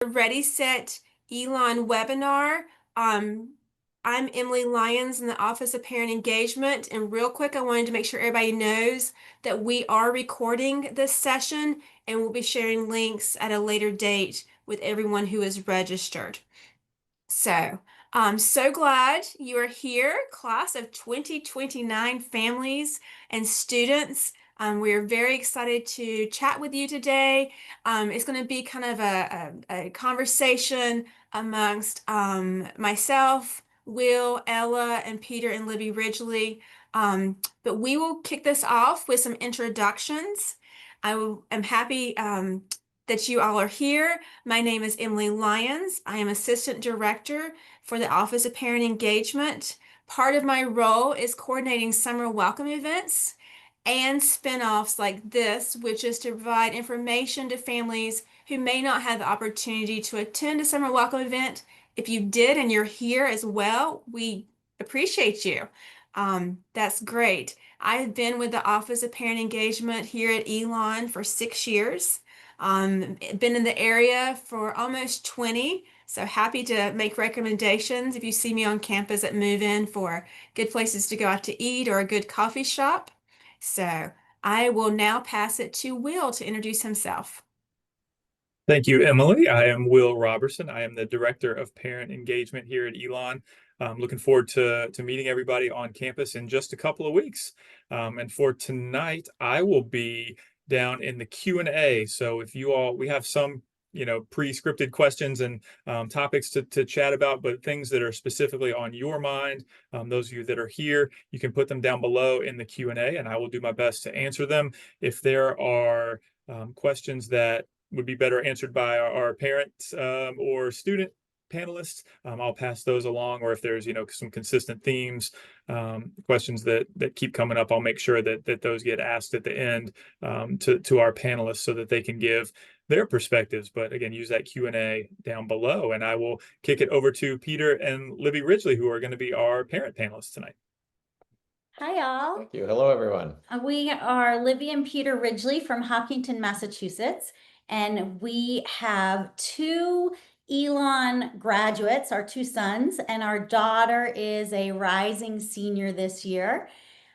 Ready, Set, Elon webinar. Um, I'm Emily Lyons in the Office of Parent Engagement. And real quick, I wanted to make sure everybody knows that we are recording this session and we'll be sharing links at a later date with everyone who is registered. So, I'm so glad you are here, class of 2029 families and students. We're very excited to chat with you today. It's going to be kind of a conversation amongst myself, Will, Ella, and Peter and Libby Ridgely. But we will kick this off with some introductions. Am happy that you all are here. My name is Emily Lyons. I am Assistant Director for the Office of Parent Engagement. Part of my role is coordinating summer welcome events and spin-offs like this, which is to provide information to families who may not have the opportunity to attend a summer welcome event. If you did and you're here as well, we appreciate you. That's great. I have been with the Office of Parent Engagement here at Elon for 6 years. Been in the area for almost 20, so happy to make recommendations if you see me on campus at move-in for good places to go out to eat or a good coffee shop. So I will now pass it to Will to introduce himself. Thank you, Emily. I am Will Robertson. I am the Director of Parent Engagement here at Elon. I'm looking forward to meeting everybody on campus in just a couple of weeks. And for tonight, I will be down in the Q&A. So if you all, we have some, pre-scripted questions and topics to chat about, but things that are specifically on your mind, those of you that are here, you can put them down below in the Q&A, and I will do my best to answer them. If there are questions that would be better answered by our parents or student panelists, I'll pass those along. Or if there's some consistent themes, questions that keep coming up, I'll make sure that those get asked at the end to our panelists so that they can give their perspectives. But again, use that Q&A down below, and I will kick it over to Peter and Libby Ridgely, who are going to be our parent panelists tonight. Hi, all. Thank you. Hello, everyone. We are Libby and Peter Ridgely from Hopkinton, Massachusetts, and we have two Elon graduates, our two sons, and our daughter is a rising senior this year.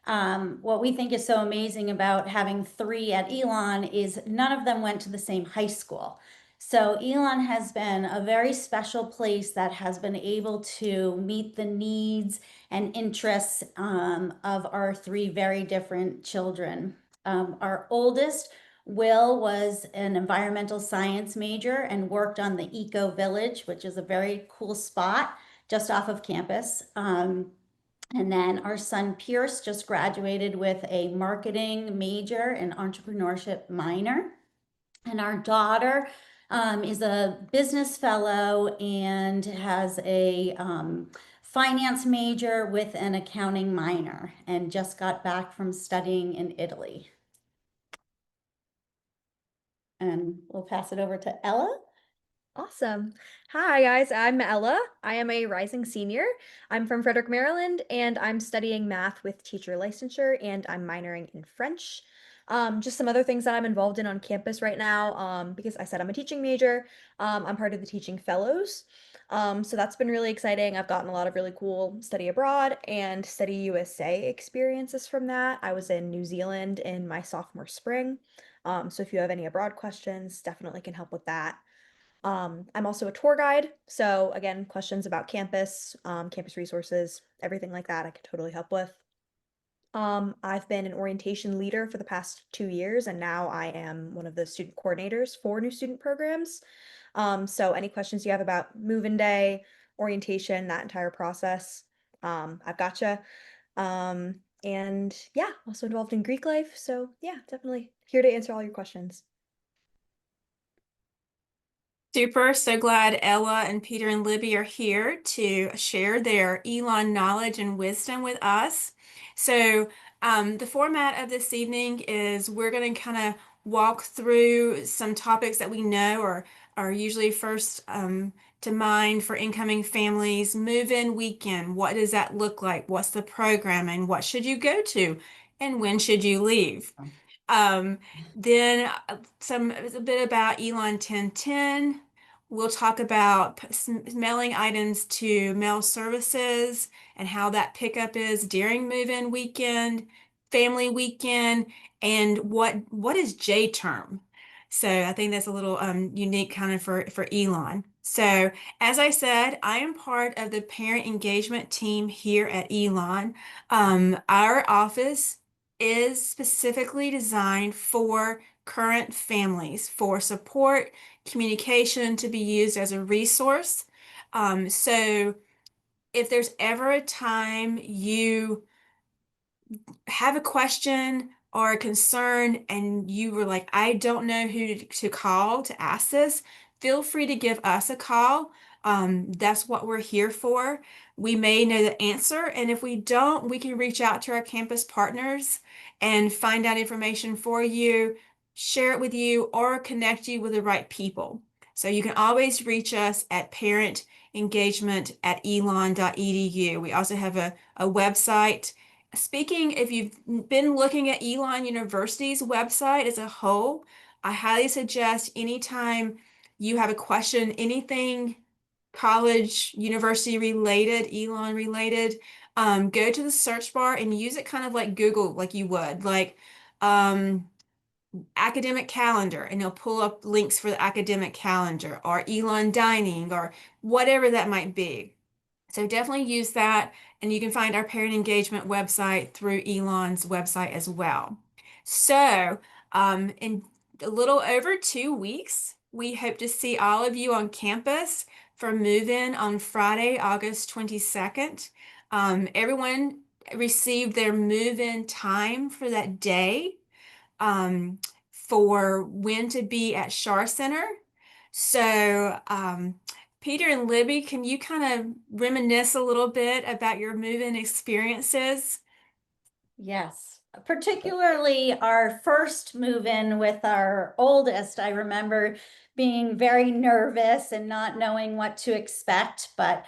What we think is so amazing about having three at Elon is none of them went to the same high school. So Elon has been a very special place that has been able to meet the needs and interests of our three very different children. Our oldest, Will, was an environmental science major and worked on the Eco Village, which is a very cool spot just off of campus. And then our son Pierce just graduated with a marketing major and entrepreneurship minor. And our daughter is a business fellow and has a finance major with an accounting minor and just got back from studying in Italy. And we'll pass it over to Ella. Awesome. Hi, guys. I'm Ella. I am a rising senior. I'm from Frederick, Maryland, and I'm studying math with teacher licensure, and I'm minoring in French. Just some other things that I'm involved in on campus right now, because I said I'm a teaching major. I'm part of the Teaching Fellows. So that's been really exciting. I've gotten a lot of really cool study abroad and study USA experiences from that. I was in New Zealand in my sophomore spring. So if you have any abroad questions, definitely can help with that. I'm also a tour guide. So again, questions about campus, campus resources, everything like that, I could totally help with. I've been an orientation leader for the past 2 years, and now I am one of the student coordinators for new student programs. So any questions you have about move-in day, orientation, that entire process, I've gotcha. And yeah, also involved in Greek life. So yeah, definitely here to answer all your questions. Super. So glad Ella and Peter and Libby are here to share their Elon knowledge and wisdom with us. So the format of this evening is we're going to kind of walk through some topics that we know are usually first to mind for incoming families. Move-in weekend. What does that look like? What's the programming? What should you go to? And when should you leave? Then a bit about Elon 1010. We'll talk about mailing items to mail services and how that pickup is during move-in weekend, family weekend, and what is J term. So I think that's a little unique kind of for Elon. So as I said, I am part of the parent engagement team here at Elon. Our office is specifically designed for current families for support, communication to be used as a resource. So if there's ever a time you have a question or a concern and you were like, I don't know who to call to ask this, feel free to give us a call. That's what we're here for. We may know the answer, and if we don't, we can reach out to our campus partners and find out information for you, share it with you, or connect you with the right people. So you can always reach us at parentengagement@elon.edu. We also have a website. Speaking, if you've been looking at Elon University's website as a whole, I highly suggest anytime you have a question, anything college, university related, Elon related, go to the search bar and use it kind of like Google, like you would, like um, academic calendar, and it'll pull up links for the academic calendar or Elon dining or whatever that might be. So definitely use that, and you can find our parent engagement website through Elon's website as well. So, in a little over 2 weeks, we hope to see all of you on campus for move-in on Friday, August 22nd. Everyone received their move-in time for that day, um, for when to be at Shar Center. So, Peter and Libby, can you kind of reminisce a little bit about your move-in experiences? Yes, particularly our first move in with our oldest. I remember being very nervous and not knowing what to expect, but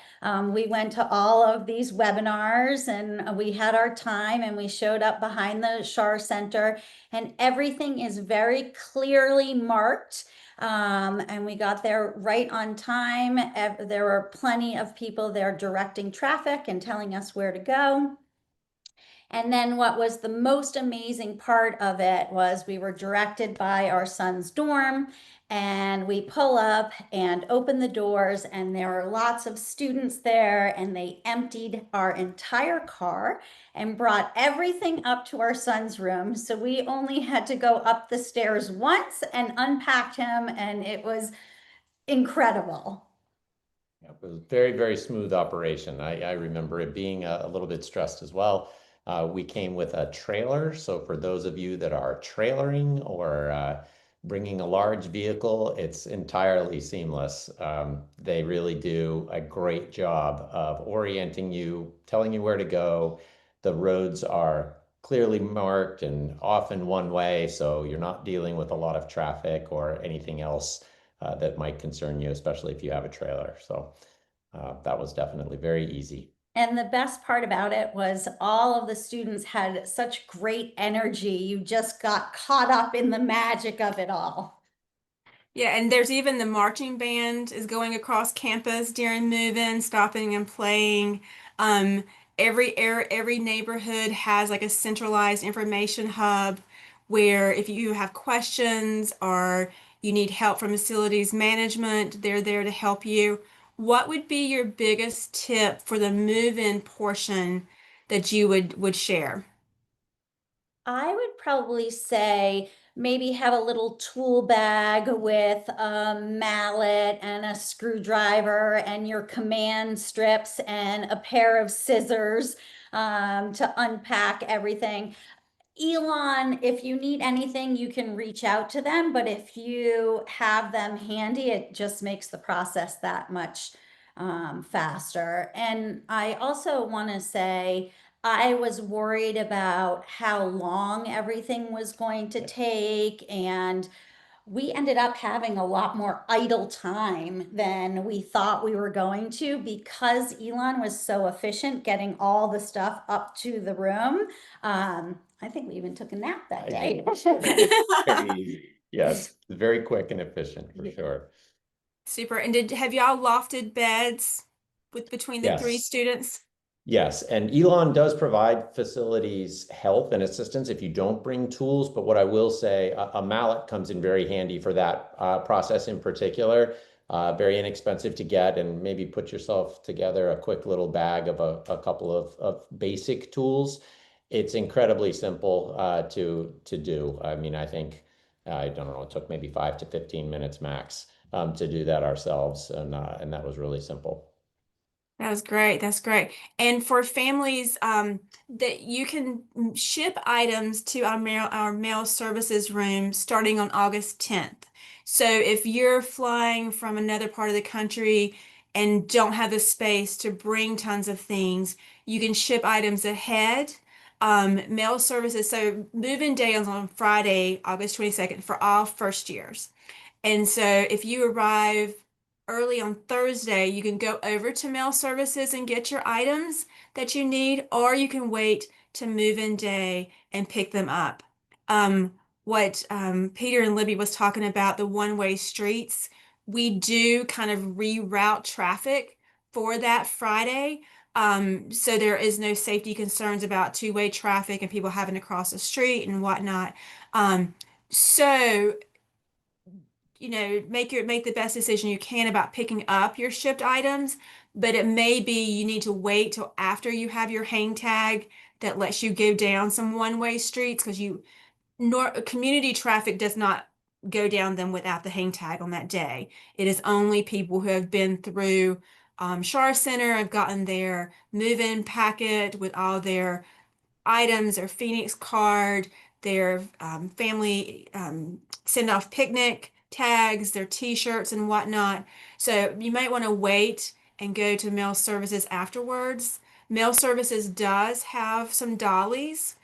we went to all of these webinars and we had our time and we showed up behind the Shar Center and everything is very clearly marked. And we got there right on time. There were plenty of people there directing traffic and telling us where to go. And then what was the most amazing part of it was we were directed by our son's dorm and we pull up and open the doors and there were lots of students there and they emptied our entire car and brought everything up to our son's room. So we only had to go up the stairs once and unpack him and it was incredible. It was very, very smooth operation. I remember it being a little bit stressed as well. We came with a trailer. So for those of you that are trailering or bringing a large vehicle, it's entirely seamless. They really do a great job of orienting you, telling you where to go. The roads are clearly marked and often one way, so you're not dealing with a lot of traffic or anything else that might concern you, especially if you have a trailer. So that was definitely very easy. And the best part about it was all of the students had such great energy. You just got caught up in the magic of it all. Yeah, and there's even the marching band is going across campus during move-in, stopping and playing. Um, every neighborhood has like a centralized information hub where if you have questions or you need help from facilities management, they're there to help you. What would be your biggest tip for the move-in portion that you would share? I would probably say maybe have a little tool bag with a mallet and a screwdriver and your command strips and a pair of scissors to unpack everything. Elon, if you need anything, you can reach out to them, but if you have them handy, it just makes the process that much faster. And I also want to say, I was worried about how long everything was going to take, and we ended up having a lot more idle time than we thought we were going to because Elon was so efficient getting all the stuff up to the room. I think we even took a nap that day. Very easy. Yes, very quick and efficient for sure. Super. And have y'all lofted beds between the three Yes. students? Yes, and Elon does provide facilities help and assistance if you don't bring tools. But what I will say, a mallet comes in very handy for that process in particular. Very inexpensive to get, and maybe put yourself together a quick little bag of a couple of basic tools. It's incredibly simple to do. I mean, I think I don't know, it took maybe 5 to 15 minutes max to do that ourselves, and that was really simple. That's great. That's great. And for families, that you can ship items to our mail services room starting on August 10th. So if you're flying from another part of the country and don't have the space to bring tons of things, you can ship items ahead. Mail services. So move-in day is on Friday, August 22nd for all first years. And so if you arrive early on Thursday, you can go over to mail services and get your items that you need, or you can wait to move-in day and pick them up. What Peter and Libby was talking about, the one-way streets, we do kind of reroute traffic for that Friday. So there is no safety concerns about two-way traffic and people having to cross the street and whatnot. So make the best decision you can about picking up your shipped items, but it may be you need to wait till after you have your hang tag that lets you go down some one-way streets because community traffic does not go down them without the hang tag on that day. It is only people who have been through Shar Center, have gotten their move-in packet with all their items, their Phoenix card, their family send-off picnic tags, their t-shirts and whatnot. So you might want to wait and go to mail services afterwards. Mail services does have some dollies.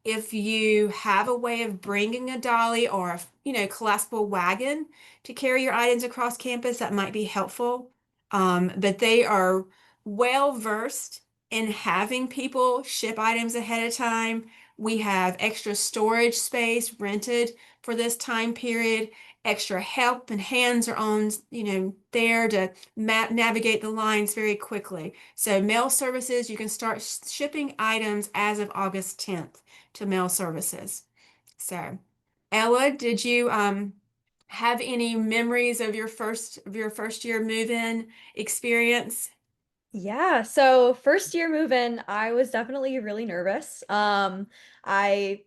If you have a way of bringing a dolly or collapsible wagon to carry your items across campus, that might be helpful. But they are well versed in having people ship items ahead of time. We have extra storage space rented for this time period. Extra help and hands are on, there to navigate the lines very quickly. So mail services, you can start shipping items as of August 10th to mail services. So, Ella, did you have any memories of your first year move-in experience? Yeah, so first year move in, I was definitely really nervous. I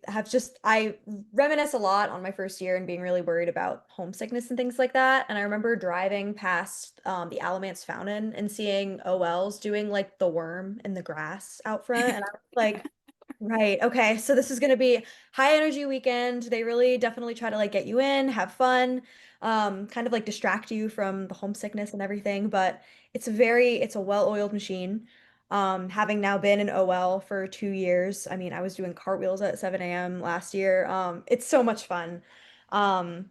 reminisce a lot on my first year and being really worried about homesickness and things like that. And I remember driving past the Alamance Fountain and seeing OLs doing like the worm in the grass out front. And I was like, right, okay, so this is gonna be high energy weekend. They really definitely try to like get you in, have fun, kind of like distract you from the homesickness and everything. But it's a well-oiled machine. Having now been in OL for 2 years, I mean, I was doing cartwheels at 7 a.m. last year. It's so much fun. Um,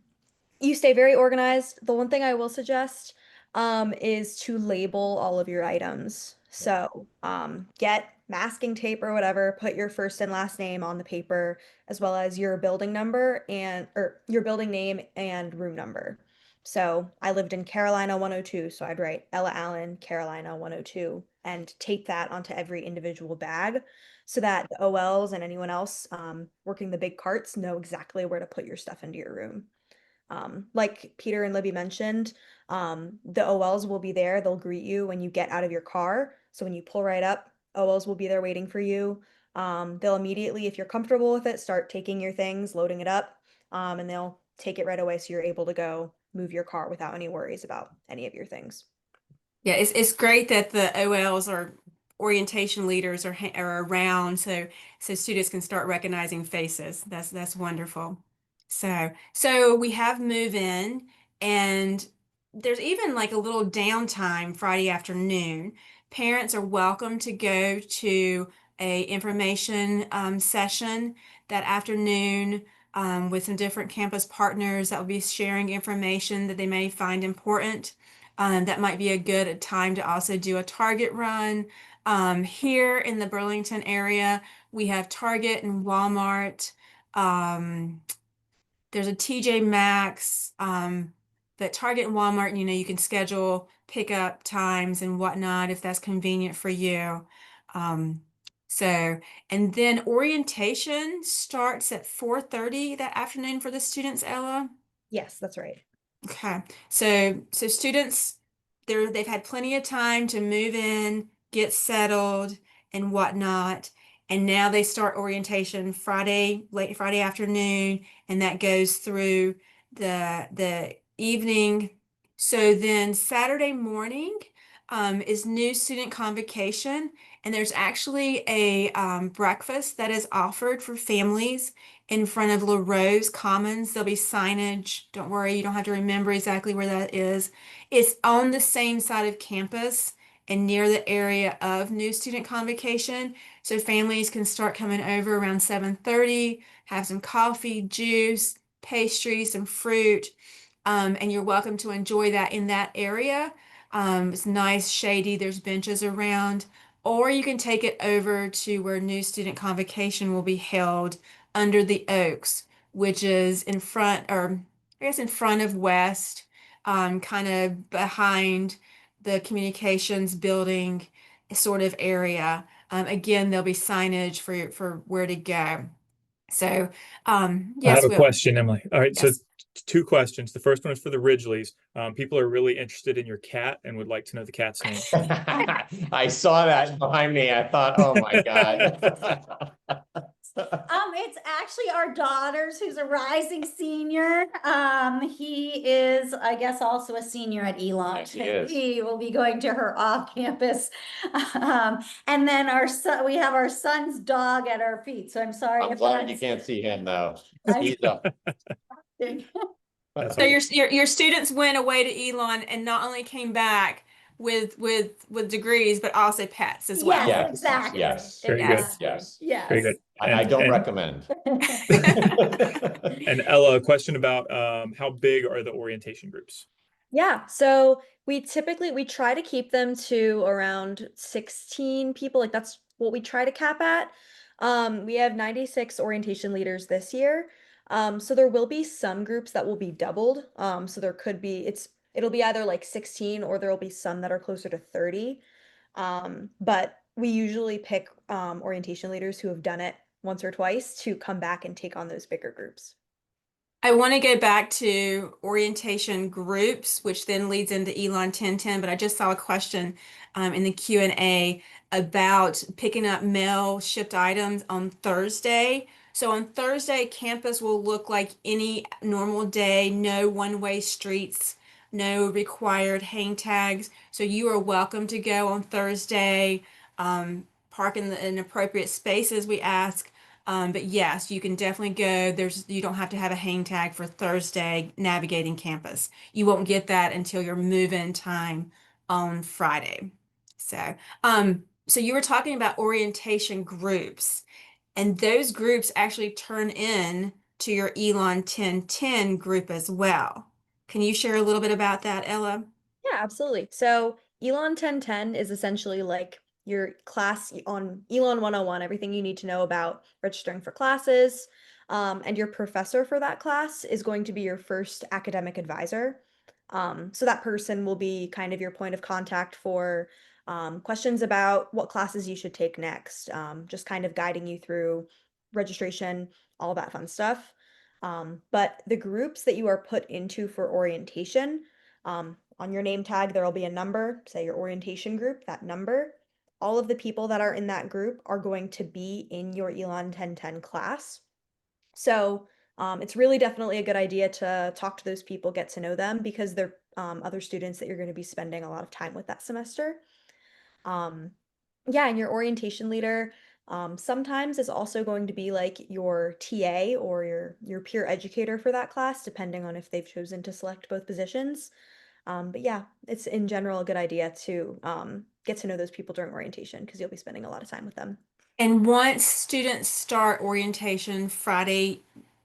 you stay very organized. The one thing I will suggest is to label all of your items. So get masking tape or whatever, put your first and last name on the paper, as well as your building number and or your building name and room number. So I lived in Carolina 102, so I'd write Ella Allen, Carolina 102, and tape that onto every individual bag so that the OLs and anyone else working the big carts know exactly where to put your stuff into your room. Like Peter and Libby mentioned, the OLs will be there. They'll greet you when you get out of your car. So when you pull right up, OLs will be there waiting for you. They'll immediately, if you're comfortable with it, start taking your things, loading it up, and they'll take it right away so you're able to go move your car without any worries about any of your things. Yeah, it's great that the OLs or orientation leaders are around, so students can start recognizing faces. That's wonderful. So we have move in, and there's even like a little downtime Friday afternoon. Parents are welcome to go to a information session that afternoon with some different campus partners that will be sharing information that they may find important. That might be a good time to also do a Target run. Here in the Burlington area, we have Target and Walmart. There's a TJ Maxx. But Target and Walmart, you can schedule pickup times and whatnot if that's convenient for you. Um, so, and then orientation starts at 4:30 that afternoon for the students, Ella. Yes, that's right. Okay. So students, they've had plenty of time to move in, get settled and whatnot. And now they start orientation Friday, late Friday afternoon, and that goes through the evening. So then Saturday morning is new student convocation, and there's actually a breakfast that is offered for families in front of LaRose Commons. There'll be signage. Don't worry, you don't have to remember exactly where that is. It's on the same side of campus and near the area of new student convocation. So families can start coming over around 7:30, have some coffee, juice, pastry, some fruit, and you're welcome to enjoy that in that area. It's nice, shady, there's benches around. Or you can take it over to where new student convocation will be held under the Oaks, which is in front, or I guess in front of West, kind of behind the communications building sort of area. Again, there'll be signage for where to go. So, I have yes, a Will. question, Emily. All right, so Yes. two questions. The first one is for the Ridgeleys. People are really interested in your cat and would like to know the cat's name. I saw that behind me. I thought, oh my God. It's actually our daughter's who's a rising senior. He is, I guess, also a senior at Elon. Yes, he is. He will be going to her off-campus. And then our son, we have our son's dog at our feet. So I'm sorry I'm if glad you that's. can't see him though. I- He's up. That's So all. your students went away to Elon and not only came back with degrees, but also pets as well. Yes, Yes, exactly. yes, Very good. Exactly. yes. Very good. Yes. I don't recommend. And Ella, a question about how big are the orientation groups? Yeah, so we try to keep them to around 16 people. Like that's what we try to cap at. We have 96 orientation leaders this year. So there will be some groups that will be doubled. So there could be it'll be either like 16 or there'll be some that are closer to 30. But we usually pick orientation leaders who have done it once or twice to come back and take on those bigger groups. I want to go back to orientation groups, which then leads into Elon 1010, but I just saw a question in the Q&A about picking up mail shipped items on Thursday. So on Thursday, campus will look like any normal day, no one-way streets, no required hang tags. So you are welcome to go on Thursday, park in appropriate spaces, we ask. But yes, you can definitely go. You don't have to have a hang tag for Thursday navigating campus. You won't get that until your move-in time on Friday. So you were talking about orientation groups, and those groups actually turn in to your Elon 1010 group as well. Can you share a little bit about that, Ella? Yeah, absolutely. So Elon 1010 is essentially like your class on Elon 101, everything you need to know about registering for classes. And your professor for that class is going to be your first academic advisor. So that person will be kind of your point of contact for questions about what classes you should take next, just kind of guiding you through registration, all that fun stuff. But the groups that you are put into for orientation, on your name tag, there will be a number, say your orientation group, that number. All of the people that are in that group are going to be in your Elon 1010 class. So it's really definitely a good idea to talk to those people, get to know them because they're other students that you're going to be spending a lot of time with that semester. Um, yeah, and your orientation leader sometimes is also going to be like your TA or your peer educator for that class, depending on if they've chosen to select both positions. But yeah, it's in general a good idea to get to know those people during orientation because you'll be spending a lot of time with them. And once students start orientation Friday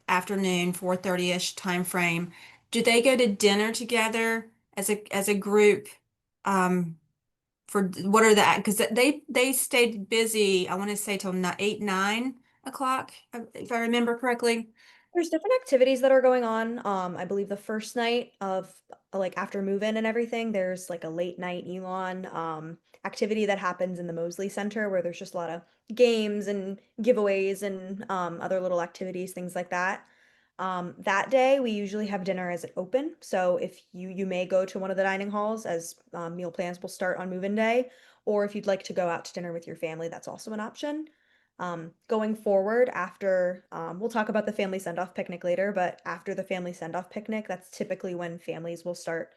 afternoon, 4:30-ish time frame, do they go to dinner together as a group? Um, for what are the because they stayed busy, I want to say till 8, 9 o'clock, if I remember correctly. There's different activities that are going on. I believe the first night of like after move-in and everything, there's like a late night Elon activity that happens in the Mosley Center where there's just a lot of games and giveaways and other little activities, things like that. That day we usually have dinner as an open. So if you may go to one of the dining halls as meal plans will start on move-in day, or if you'd like to go out to dinner with your family, that's also an option. Going forward after, we'll talk about the family send-off picnic later, but after the family send-off picnic, that's typically when families will start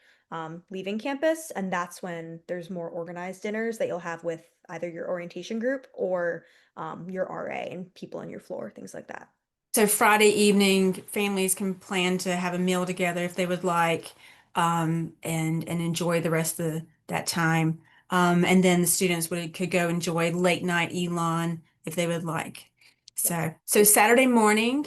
leaving campus, and that's when there's more organized dinners that you'll have with either your orientation group or your RA and people on your floor, things like that. So Friday evening, families can plan to have a meal together if they would like, and enjoy the rest of that time. And then the students could go enjoy late night Elon if they would like. So Saturday morning,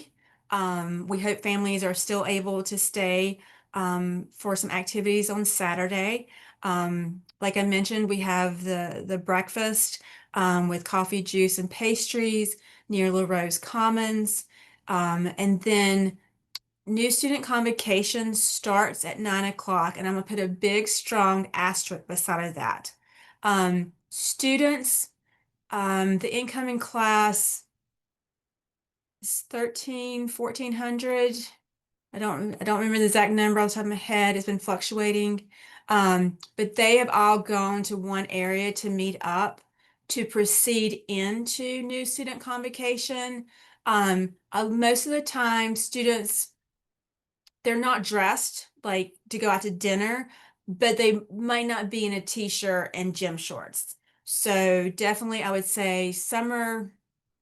we hope families are still able to stay for some activities on Saturday. Like I mentioned, we have the breakfast with coffee, juice, and pastries near La Rose Commons. And then new student convocation starts at 9 o'clock, and I'm gonna put a big, strong asterisk beside of that. Students, the incoming class is 1,400. I don't remember the exact number off the top of my head. It's been fluctuating. But they have all gone to one area to meet up to proceed into new student convocation. Most of the time, students, they're not dressed like to go out to dinner, but they might not be in a t-shirt and gym shorts. So definitely, I would say summer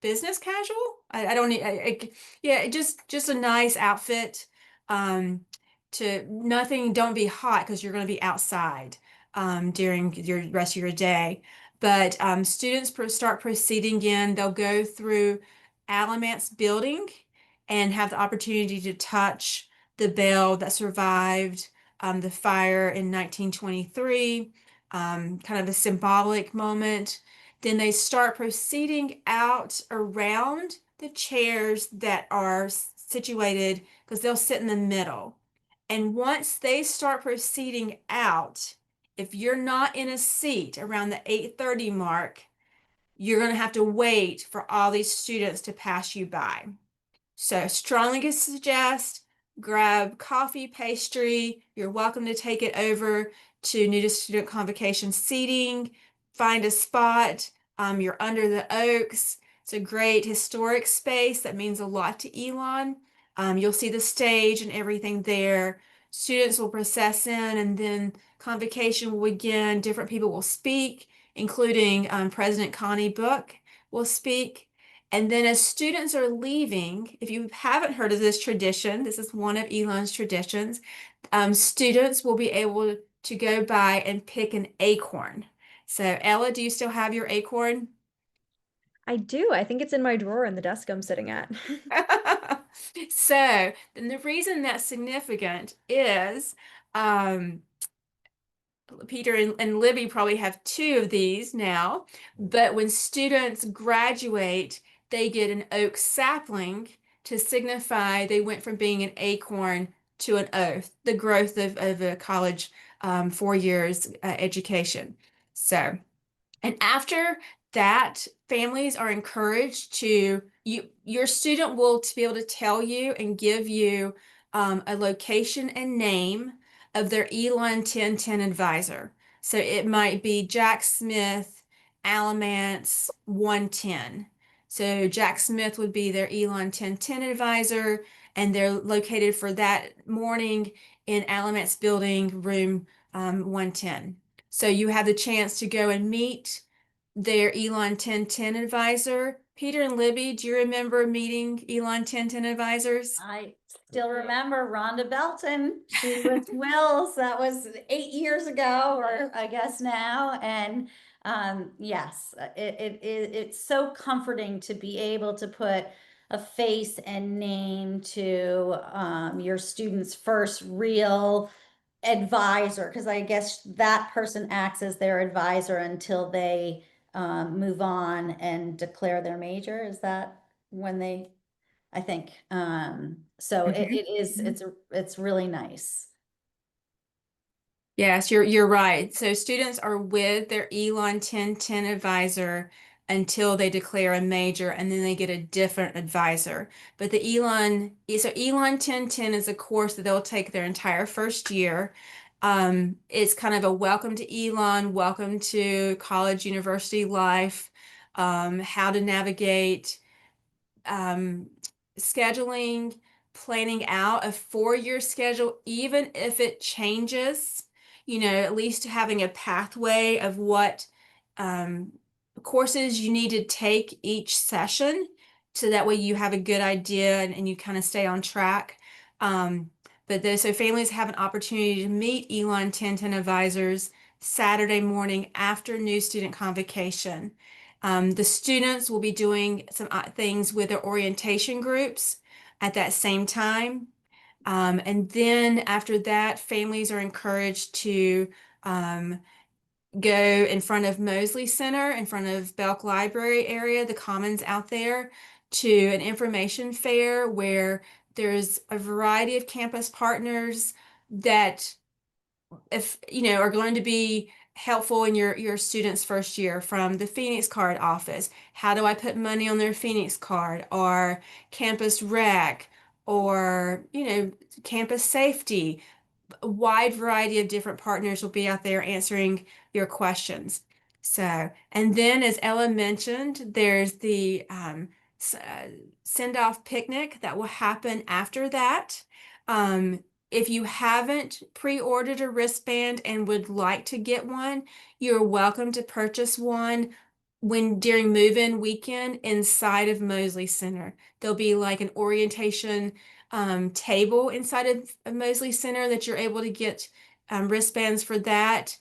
business casual. I don't need, yeah, just a nice outfit. Um, to nothing. Don't be hot because you're going to be outside during your rest of your day. But students start proceeding in. They'll go through Alamance building and have the opportunity to touch the bell that survived the fire in 1923, kind of a symbolic moment. Then they start proceeding out around the chairs that are situated because they'll sit in the middle. And once they start proceeding out, if you're not in a seat around the 8:30 mark, you're going to have to wait for all these students to pass you by. So strongly suggest grab coffee, pastry. You're welcome to take it over to new student convocation seating. Find a spot. You're under the oaks. It's a great historic space that means a lot to Elon. You'll see the stage and everything there. Students will process in, and then convocation will begin. Different people will speak, including President Connie Book will speak. And then as students are leaving, if you haven't heard of this tradition, this is one of Elon's traditions, students will be able to go by and pick an acorn. So Ella, do you still have your acorn? I do. I think it's in my drawer in the desk I'm sitting at. So then the reason that's significant is Peter and Libby probably have two of these now, but when students graduate, they get an oak sapling to signify they went from being an acorn to an oak, the growth of a college 4 years education. So, and after that, families are encouraged your student will to be able to tell you and give you a location and name of their Elon 1010 advisor. So it might be Jack Smith, Alamance 110. So Jack Smith would be their Elon 1010 advisor, and they're located for that morning in Alamance building room 110. So you have the chance to go and meet their Elon 1010 advisor. Peter and Libby, do you remember meeting Elon 1010 advisors? I still remember Rhonda Belton. She was Will's. That was 8 years ago, or I guess now. And yes, it's so comforting to be able to put a face and name to your student's first real advisor, because I guess that person acts as their advisor until they move on and declare their major. Is that when they I think. So it's really nice. Yes, you're right. So students are with their Elon 1010 advisor until they declare a major, and then they get a different advisor. But Elon 1010 is a course that they'll take their entire first year. It's kind of a welcome to Elon, welcome to college university life, how to navigate um, scheduling, planning out a 4-year schedule, even if it changes, at least having a pathway of what um, courses you need to take each session. So that way you have a good idea and you kind of stay on track. So families have an opportunity to meet Elon 1010 advisors Saturday morning after new student convocation. The students will be doing some things with their orientation groups at that same time. And then after that, families are encouraged to um, go in front of Mosley Center, in front of Belk Library area, the commons out there, to an information fair where there's a variety of campus partners that if are going to be helpful in your students' first year, from the Phoenix Card office. How do I put money on their Phoenix Card? Or campus rec, or campus safety. A wide variety of different partners will be out there answering your questions. So, and then as Ella mentioned, there's the send-off picnic that will happen after that. If you haven't pre-ordered a wristband and would like to get one, you're welcome to purchase one during move-in weekend inside of Mosley Center. There'll be like an orientation table inside of Mosley Center that you're able to get wristbands for that.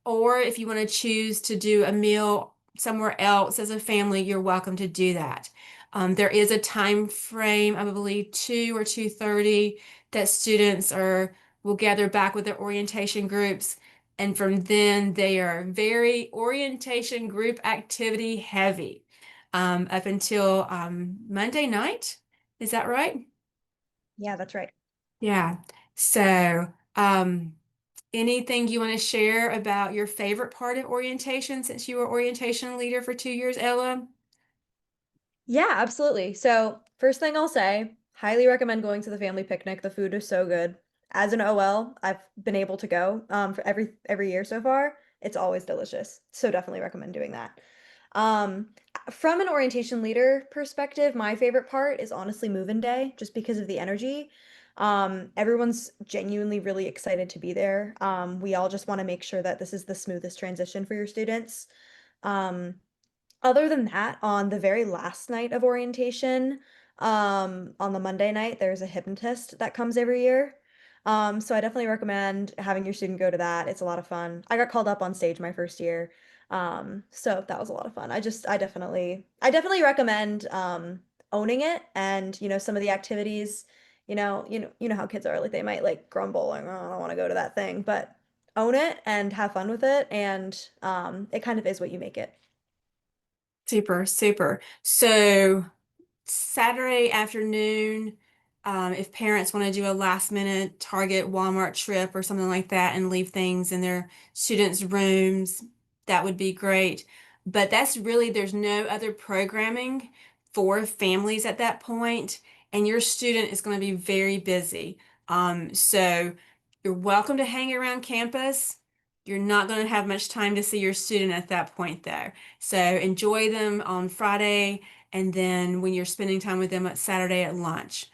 Or if you want to choose to do a meal somewhere else as a family, you're welcome to do that. There is a time frame, I believe 2 or 2:30, that students will gather back with their orientation groups. And from then they are very orientation group activity heavy up until Monday night. Is that right? Yeah, that's right. Yeah. So, anything you want to share about your favorite part of orientation since you were orientation leader for 2 years, Ella? Yeah, absolutely. So, first thing I'll say, highly recommend going to the family picnic. The food is so good. As an OL, I've been able to go for every year so far. It's always delicious. So definitely recommend doing that. Um, from an orientation leader perspective, my favorite part is honestly move-in day, just because of the energy. Everyone's genuinely really excited to be there. We all just want to make sure that this is the smoothest transition for your students. Um, Other than that, on the very last night of orientation, on the Monday night, there's a hypnotist that comes every year. So I definitely recommend having your student go to that. It's a lot of fun. I got called up on stage my first year. So that was a lot of fun. I definitely recommend owning it, and some of the activities, you know how kids are, like they might like grumble like, oh, I don't want to go to that thing, but own it and have fun with it, and it kind of is what you make it. Super, super. So Saturday afternoon, if parents want to do a last minute Target, Walmart trip or something like that and leave things in their students' rooms, that would be great. But there's no other programming for families at that point, and your student is going to be very busy. So you're welcome to hang around campus. You're not going to have much time to see your student at that point, though. So enjoy them on Friday, and then when you're spending time with them at Saturday at lunch.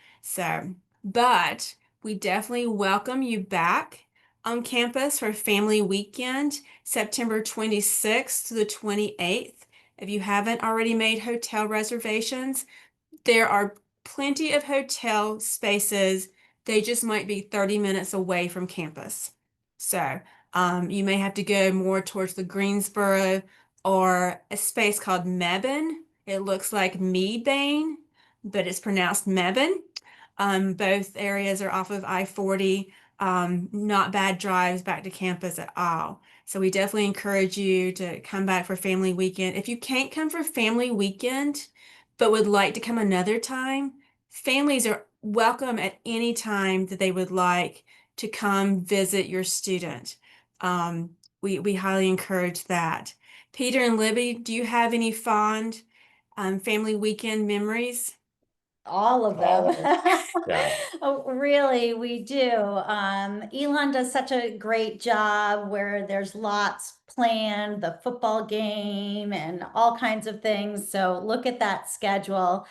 But we definitely welcome you back on campus for Family Weekend, September 26th to the 28th. If you haven't already made hotel reservations, there are plenty of hotel spaces. They just might be 30 minutes away from campus. So you may have to go more towards the Greensboro or a space called Mebane. It looks like Meadbane, but it's pronounced Mebane. Both areas are off of I-40. Not bad drives back to campus at all. So we definitely encourage you to come back for family weekend. If you can't come for family weekend, but would like to come another time, families are welcome at any time that they would like to come visit your student. We highly encourage that. Peter and Libby, do you have any fond family weekend memories? All of All them. of them. Yeah. Oh, really, we do. Elon does such a great job where there's lots planned, the football game and all kinds of things. So look at that schedule.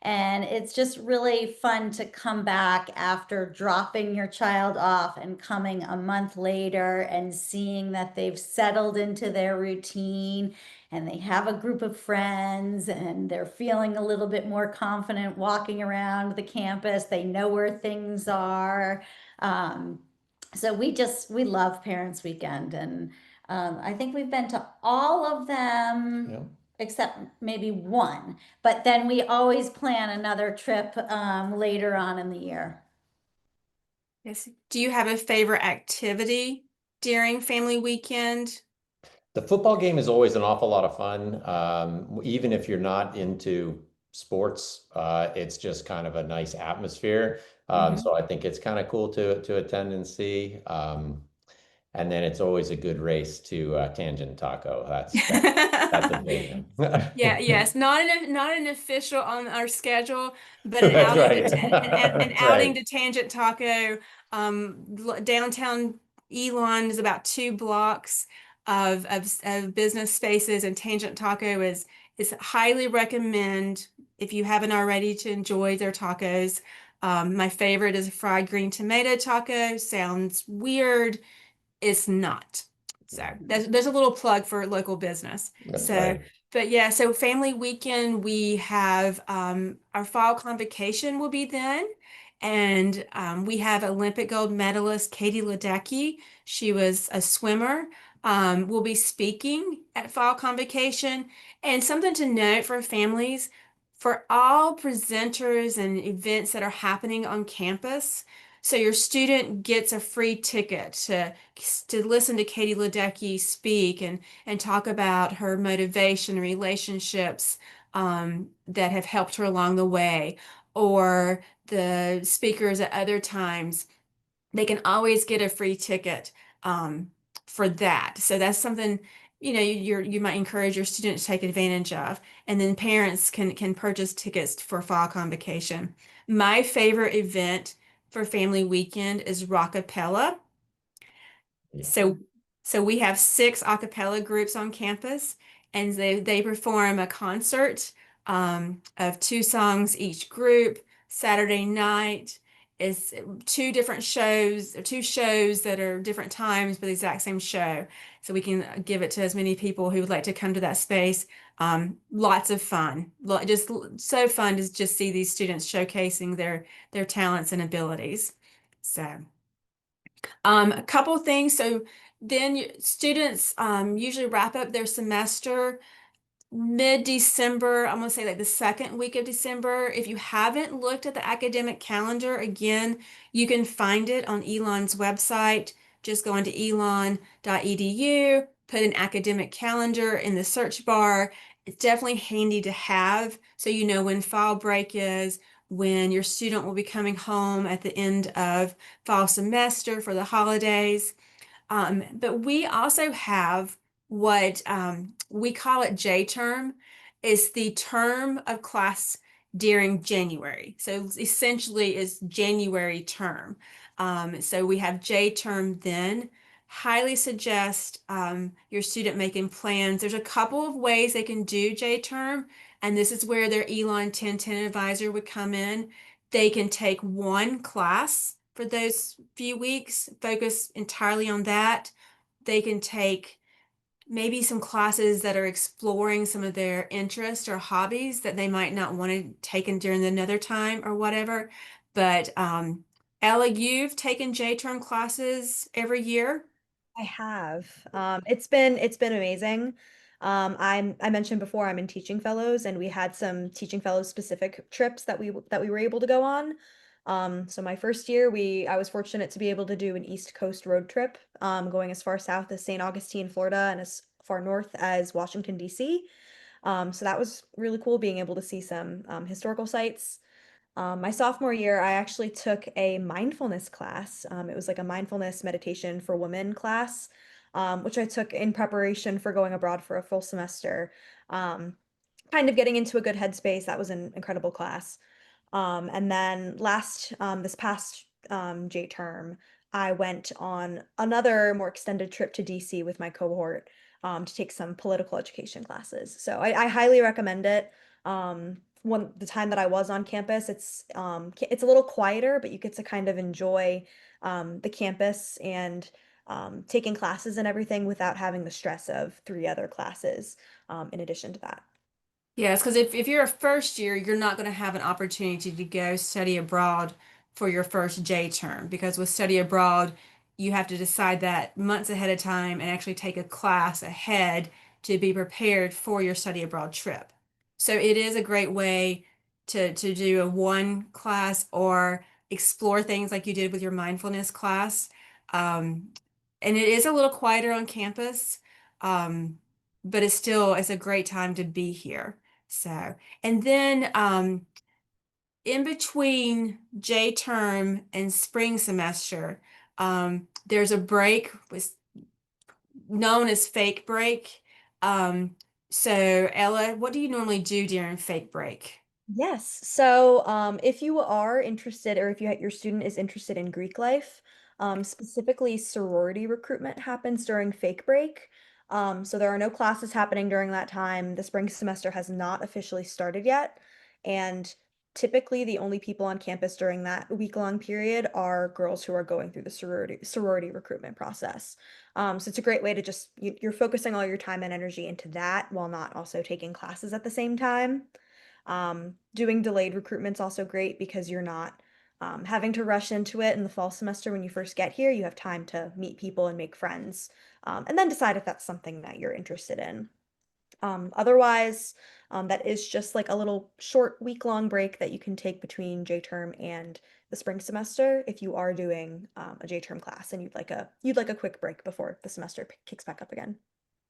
And it's just really fun to come back after dropping your child off and coming a month later and seeing that they've settled into their routine and they have a group of friends and they're feeling a little bit more confident walking around the campus. They know where things are. Um, so we love Parents Weekend, and I think we've been to all of them. Yeah. Except maybe one, but then we always plan another trip later on in the year. Yes. Do you have a favorite activity during family weekend? The football game is always an awful lot of fun. Even if you're not into sports, it's just kind of a nice atmosphere. Mhm. So I think it's kind of cool to attend and see. And then it's always a good race to Tangent Taco. That's a big Yeah, one. yes, not an official on our schedule, but an That's outing to right. an That's outing right. to Tangent Taco. Downtown Elon is about 2 blocks of business spaces, and Tangent Taco is highly recommend if you haven't already to enjoy their tacos. My favorite is a fried green tomato taco. Sounds weird, it's not. So there's a little plug for local business. That's So, right. but yeah, so family weekend, we have our fall convocation will be then. And we have Olympic gold medalist Katie Ledecky. She was a swimmer. Will be speaking at fall convocation. And something to note for families, for all presenters and events that are happening on campus, so your student gets a free ticket to listen to Katie Ledecky speak and talk about her motivation and relationships that have helped her along the way, or the speakers at other times. They can always get a free ticket um, for that. So that's something, you might encourage your student to take advantage of. And then parents can purchase tickets for fall convocation. My favorite event for family weekend is rockapella. Yeah. So, so we have 6 a cappella groups on campus, and they perform a concert of 2 songs each group. Saturday night is 2 different shows, or 2 shows that are different times, but the exact same show. So we can give it to as many people who would like to come to that space. Lots of fun, just so fun to just see these students showcasing their talents and abilities. So. A couple of things. So then students usually wrap up their semester mid-December. I'm going to say like the second week of December. If you haven't looked at the academic calendar, again, you can find it on Elon's website. Just go into elon.edu, put an academic calendar in the search bar. It's definitely handy to have so you know when fall break is, when your student will be coming home at the end of fall semester for the holidays. But we also have what we call it J term. It's the term of class during January. So essentially is January term. So we have J term then. Highly suggest your student making plans. There's a couple of ways they can do J term, and this is where their Elon 1010 advisor would come in. They can take one class for those few weeks, focus entirely on that. They can take maybe some classes that are exploring some of their interests or hobbies that they might not want to take in during another time or whatever. But Ella, you've taken J-term classes every year. I have. It's been amazing. I mentioned before I'm in teaching fellows, and we had some teaching fellows specific trips that we were able to go on. So my first year, I was fortunate to be able to do an East Coast road trip, going as far south as St. Augustine, Florida, and as far north as Washington, D.C. So that was really cool being able to see some historical sites. My sophomore year, I actually took a mindfulness class. It was like a mindfulness meditation for women class, which I took in preparation for going abroad for a full semester. Um, kind of getting into a good headspace. That was an incredible class. And then this past J term, I went on another more extended trip to DC with my cohort to take some political education classes. So I highly recommend it. When the time that I was on campus, it's a little quieter, but you get to kind of enjoy the campus and taking classes and everything without having the stress of three other classes in addition to that. Yes, because if you're a first year, you're not going to have an opportunity to go study abroad for your first J term because with study abroad, you have to decide that months ahead of time and actually take a class ahead to be prepared for your study abroad trip. So it is a great way to do a one class or explore things like you did with your mindfulness class. Um, and it is a little quieter on campus, um, but it's a great time to be here. So, and then in between J term and spring semester, there's a break was known as fake break. Um, so Ella, what do you normally do during fake break? Yes. So, if you are interested, or if your student is interested in Greek life, specifically sorority recruitment happens during fake break. So there are no classes happening during that time. The spring semester has not officially started yet, and typically the only people on campus during that week-long period are girls who are going through the sorority recruitment process. So it's a great way to you're focusing all your time and energy into that while not also taking classes at the same time. Doing delayed recruitment's also great because you're not having to rush into it in the fall semester when you first get here. You have time to meet people and make friends, and then decide if that's something that you're interested in. Otherwise, that is just like a little short week-long break that you can take between J term and the spring semester if you are doing a J term class and you'd like a quick break before the semester kicks back up again.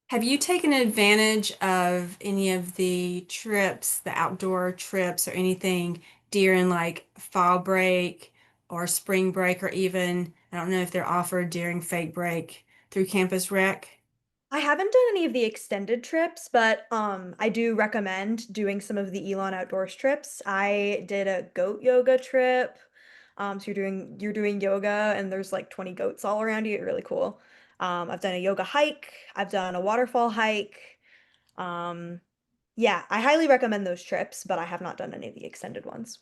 Have you taken advantage of any of the trips, the outdoor trips or anything during like fall break or spring break or even, I don't know if they're offered during fake break through Campus Rec? I haven't done any of the extended trips, but I do recommend doing some of the Elon outdoors trips. I did a goat yoga trip. So you're doing yoga and there's like 20 goats all around you. Really cool. I've done a yoga hike. I've done a waterfall hike. Um, yeah, I highly recommend those trips, but I have not done any of the extended ones.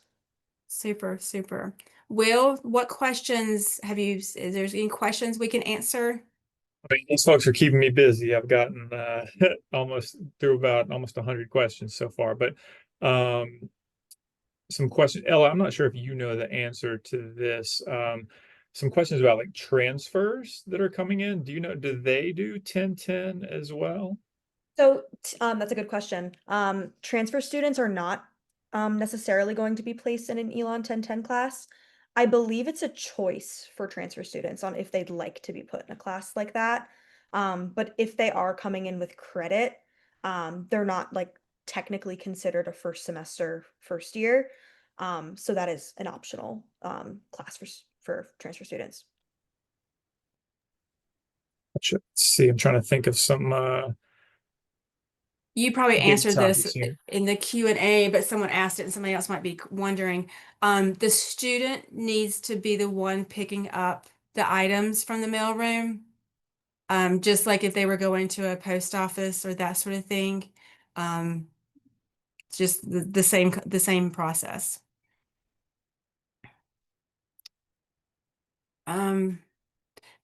Super, super. Will, what questions is there any questions we can answer? I mean, these folks are keeping me busy. I've gotten almost through about almost 100 questions so far, but um, some questions. Ella, I'm not sure if you know the answer to this. Some questions about like transfers that are coming in. Do you know, do they do 1010 as well? So, that's a good question. Transfer students are not necessarily going to be placed in an Elon 1010 class. I believe it's a choice for transfer students on if they'd like to be put in a class like that. But if they are coming in with credit, they're not like technically considered a first semester first year. So that is an optional class for transfer students. Let's see, I'm trying to think of some You probably date answered this times here. in the Q&A, but someone asked it and somebody else might be wondering. The student needs to be the one picking up the items from the mailroom, just like if they were going to a post office or that sort of thing. Um, just the same process. Um,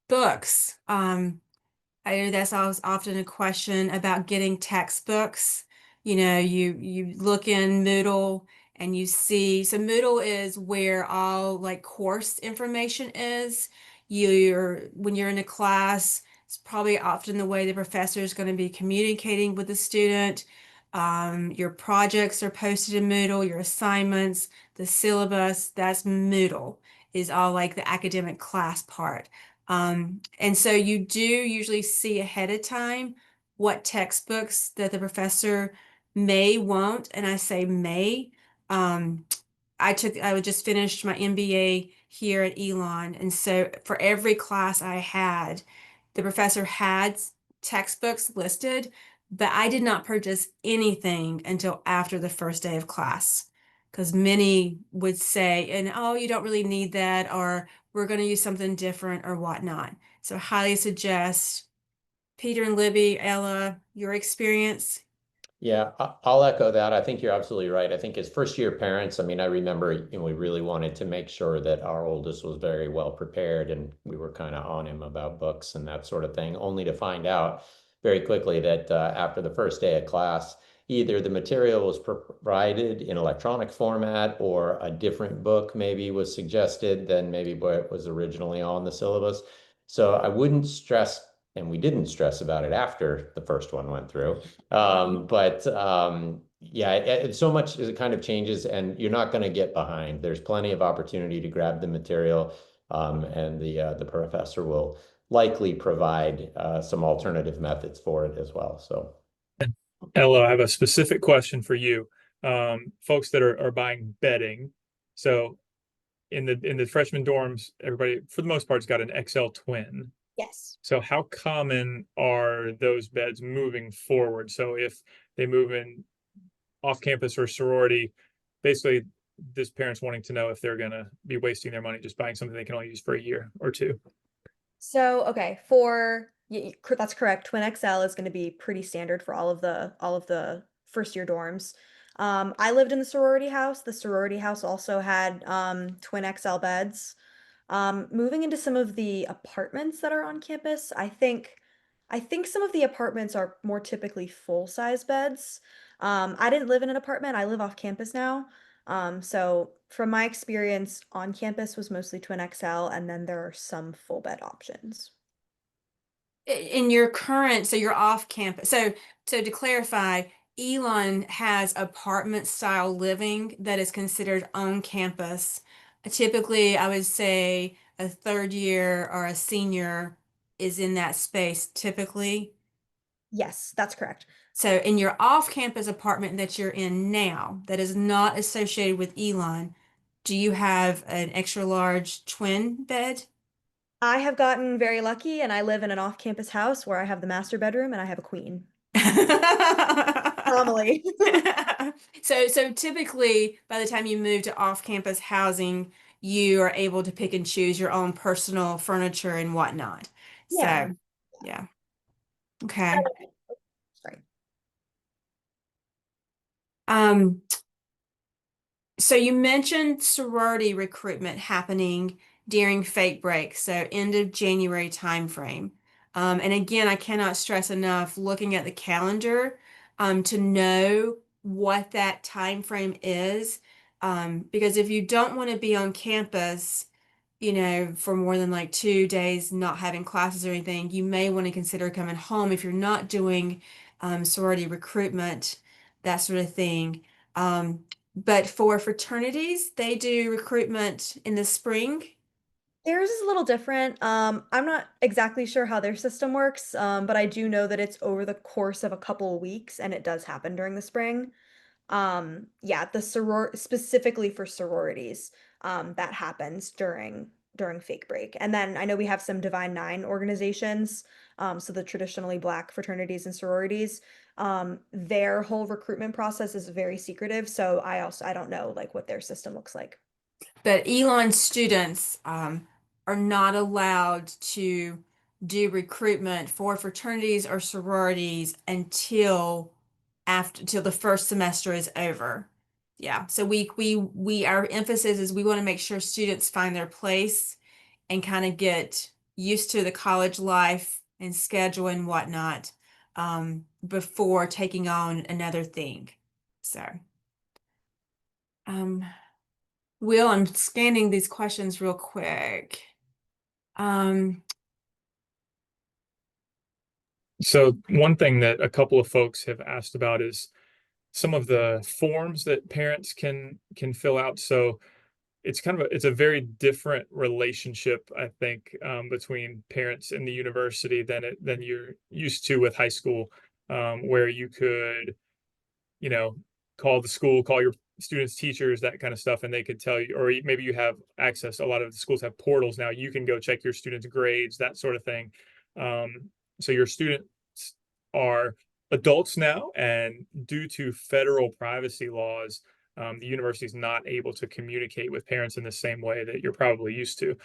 books. I know that's always often a question about getting textbooks. You know, you look in Moodle and you see, so Moodle is where all like course information is. When you're in a class, it's probably often the way the professor is going to be communicating with the student. Your projects are posted in Moodle, your assignments, the syllabus, that's Moodle, is all like the academic class part. And so you do usually see ahead of time what textbooks that the professor may want, and I say may, um, I would just finished my MBA here at Elon, and so for every class I had, the professor had textbooks listed, but I did not purchase anything until after the first day of class. Because many would say, and oh, you don't really need that, or we're going to use something different or whatnot. So I highly suggest Peter and Libby, Ella, your experience. Yeah, I'll echo that. I think you're absolutely right. I think as first-year parents, I mean, I remember, we really wanted to make sure that our oldest was very well prepared, and we were kind of on him about books and that sort of thing, only to find out very quickly that after the first day of class, either the material was provided in electronic format or a different book maybe was suggested than maybe what was originally on the syllabus. So I wouldn't stress, and we didn't stress about it after the first one went through. Yeah, so much as it kind of changes, and you're not going to get behind. There's plenty of opportunity to grab the material, and the professor will likely provide some alternative methods for it as well. So, Ella, I have a specific question for you. Folks that are buying bedding. So in the freshman dorms, everybody for the most part has got an XL twin. Yes. So how common are those beds moving forward? So if they move in off campus or sorority, basically this parent's wanting to know if they're going to be wasting their money just buying something they can only use for a year or two. So, okay, that's correct. Twin XL is going to be pretty standard for all of the first year dorms. I lived in the sorority house. The sorority house also had twin XL beds. Moving into some of the apartments that are on campus, I think some of the apartments are more typically full-size beds. I didn't live in an apartment. I live off campus now. So from my experience on campus was mostly twin XL, and then there are some full bed options. In your current, so you're off campus. So to clarify, Elon has apartment style living that is considered on campus. Typically, I would say a third year or a senior is in that space typically. Yes, that's correct. So in your off-campus apartment that you're in now, that is not associated with Elon, do you have an extra large twin bed? I have gotten very lucky, and I live in an off-campus house where I have the master bedroom and I have a queen. Normally. So typically, by the time you move to off-campus housing, you are able to pick and choose your own personal furniture and whatnot. Yeah. So, yeah. Okay. Sorry. Um, so you mentioned sorority recruitment happening during fake break, so end of January timeframe. And again, I cannot stress enough looking at the calendar to know what that time frame is. Because if you don't want to be on campus, for more than like 2 days not having classes or anything, you may want to consider coming home if you're not doing sorority recruitment, that sort of thing. But for fraternities, they do recruitment in the spring. Theirs is a little different. I'm not exactly sure how their system works, but I do know that it's over the course of a couple of weeks, and it does happen during the spring. Yeah, specifically for sororities, that happens during fake break. And then I know we have some Divine Nine organizations, so the traditionally Black fraternities and sororities. Their whole recruitment process is very secretive, so I don't know like what their system looks like. But Elon students are not allowed to do recruitment for fraternities or sororities till the first semester is over. Yeah. So we our emphasis is we want to make sure students find their place and kind of get used to the college life and schedule and whatnot before taking on another thing. So um Will, I'm scanning these questions real quick. Um, So one thing that a couple of folks have asked about is some of the forms that parents can fill out. So it's a very different relationship, I think, between parents and the university than you're used to with high school, where you could, you know, call the school, call your students, teachers, that kind of stuff, and they could tell you, or maybe you have access. A lot of the schools have portals now. You can go check your students' grades, that sort of thing. So your students are adults now, and due to federal privacy laws, the university is not able to communicate with parents in the same way that you're probably used to.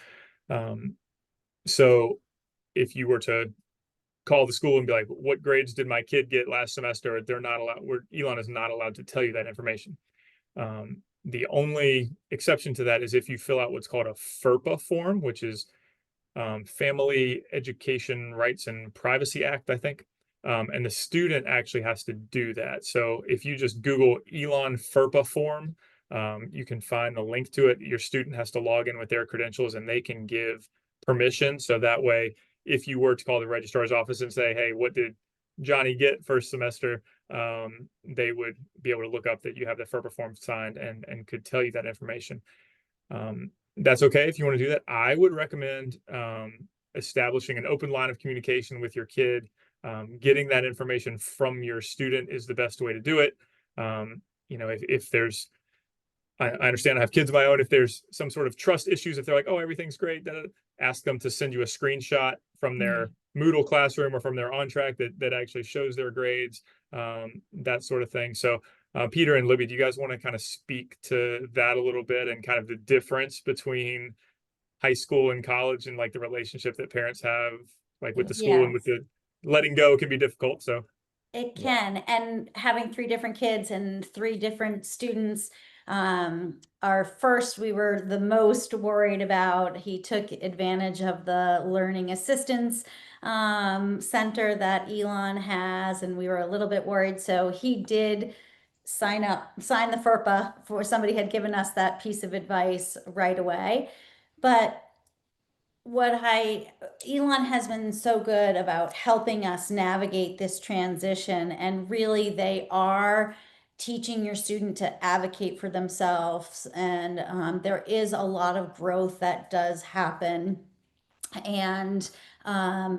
So if you were to call the school and be like, what grades did my kid get last semester? They're not allowed, Elon is not allowed to tell you that information. The only exception to that is if you fill out what's called a FERPA form, which is Family Education Rights and Privacy Act, I think. And the student actually has to do that. So if you just Google Elon FERPA form, you can find the link to it. Your student has to log in with their credentials and they can give permission. So that way, if you were to call the registrar's office and say, hey, what did Johnny get first semester? They would be able to look up that you have the FERPA form signed and could tell you that information. That's okay if you want to do that. I would recommend establishing an open line of communication with your kid. Getting that information from your student is the best way to do it. If there's, I understand I have kids of my own. If there's some sort of trust issues, if they're like, oh, everything's great, ask them to send you a screenshot from their Moodle classroom or from their on-track that actually shows their grades, that sort of thing. So Peter and Libby, do you guys want to kind of speak to that a little bit and kind of the difference between high school and college and like the relationship that parents have like with the school and with the letting go can be difficult. So it can, and having 3 different kids and 3 different students. Our first, we were the most worried about. He took advantage of the learning assistance center that Elon has, and we were a little bit worried. So he did sign the FERPA, for somebody had given us that piece of advice right away. But Elon has been so good about helping us navigate this transition, and really they are teaching your student to advocate for themselves, and there is a lot of growth that does happen, and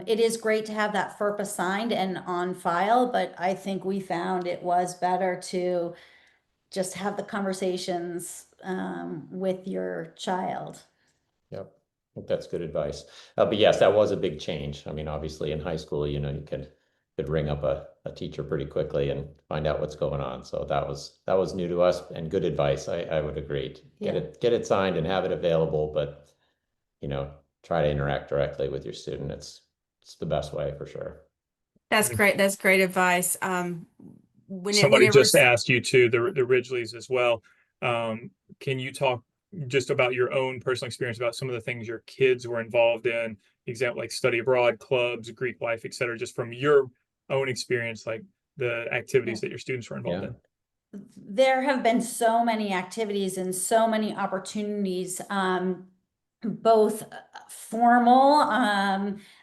it is great to have that FERPA signed and on file, but I think we found it was better to just have the conversations with your child. Yep. I think that's good advice. But yes, that was a big change. I mean, obviously in high school, you could ring up a teacher pretty quickly and find out what's going on. So that was new to us and good advice. I would agree. Get it signed and have it available, but try to interact directly with your student. It's the best way for sure. That's great. That's great advice. Somebody just asked you too, the Ridgeleys as well. Can you talk just about your own personal experience about some of the things your kids were involved in, example like study abroad clubs, Greek life, etc., just from your own experience, like the activities that your students were involved in? There have been so many activities and so many opportunities, both formal.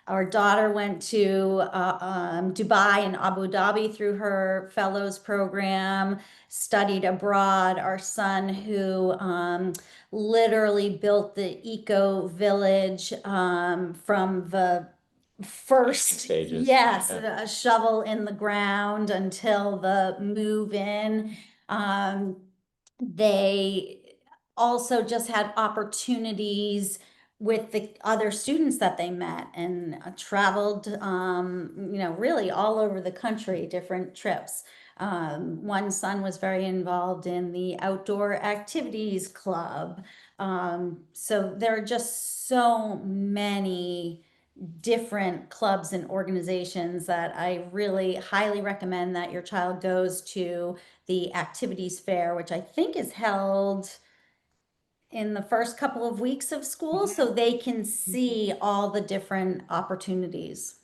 Our daughter went to Dubai and Abu Dhabi through her fellows program, studied abroad. Our son, who literally built the eco village from the first stages. A shovel in the ground until the move in. They also just had opportunities with the other students that they met, and traveled really all over the country, different trips. One son was very involved in the outdoor activities club. So there are just so many different clubs and organizations that I really highly recommend that your child goes to the activities fair, which I think is held in the first couple of weeks of school, so they can see all the different opportunities.